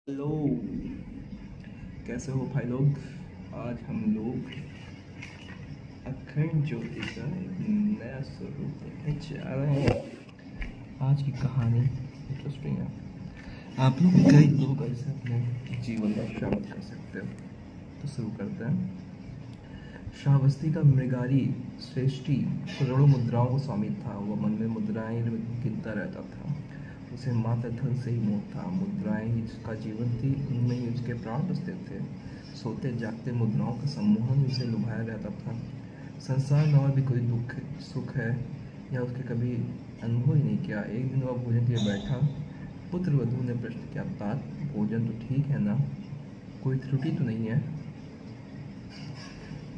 Hello, कैसे हो भाई लोग। आज हम लोग अखंड ज्योति का एक नया स्वरूप देखने जा रहे हैं। आज की कहानी इंटरेस्टिंग है। आप लोग कई लोग ऐसे अपने जीवन में शामिल कर सकते हो। तो शुरू करते हैं। श्रावस्ती का मृगारी श्रेष्ठी करोड़ों मुद्राओं का स्वामी था। वह मन में मुद्राएं गिनता रहता था। उसे मात्र धन से ही मोह था। मुद्राएं ही उसका जीवन थी, उनमें ही उसके प्राण बसते थे। सोते जागते मुद्राओं का सम्मोहन उसे लुभाया रहता था। संसार में और भी कोई दुख सुख है या उसके कभी अनुभव ही नहीं किया। एक दिन वह भोजन के लिए बैठा। पुत्र वधू ने प्रश्न किया, तात भोजन तो ठीक है ना, कोई त्रुटि तो नहीं है।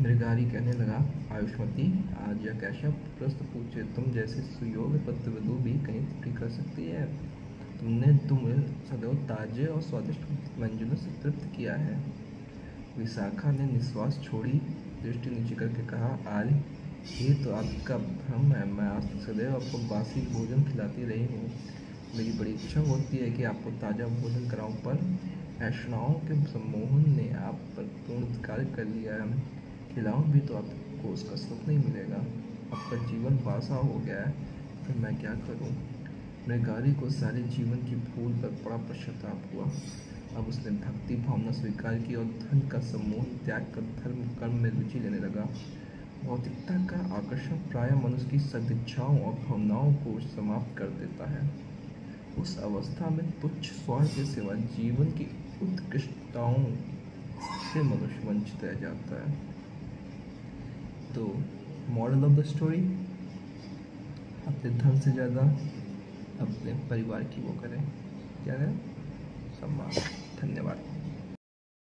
मृगारी कहने लगा, आयुष्मती आज यह कैसा प्रश्न पूछे। तुम जैसे सुयोग पुत्र वधू भी कहीं त्रुटि कर सकती है। तुम्हें सदैव ताजे और स्वादिष्ट व्यंजनों से तृप्त किया है। विशाखा ने निश्वास छोड़ी, दृष्टि नीचे करके कहा, आर्य ये तो आपका भ्रम है। मैं आज तक सदैव आपको बासी भोजन खिलाती रही हूँ। मेरी बड़ी इच्छा होती है कि आपको ताज़ा भोजन कराऊं, पर ऐष्णाओं के सम्मोहन ने आप पर पूर्ण अधिकार कर लिया है। खिलाऊं भी तो आपको उसका सुख नहीं मिलेगा। आपका जीवन पासा हो गया है, फिर मैं क्या करूं। मृगारी को सारे जीवन की भूल पर बड़ा पश्चाताप हुआ। अब उसने भक्ति भावना स्वीकार की और धन का सम्मोहन त्याग कर धर्म कर्म में रुचि लेने लगा। भौतिकता का आकर्षण प्राय मनुष्य की सदिच्छाओं और भावनाओं को समाप्त कर देता है। उस अवस्था में तुच्छ स्वार्थ के सिवा जीवन की उत्कृष्टताओं से मनुष्य वंचित रह जाता है। तो मॉरल ऑफ द स्टोरी, अपने धन से ज़्यादा अपने परिवार की वो करें, क्या करें, सम्मान।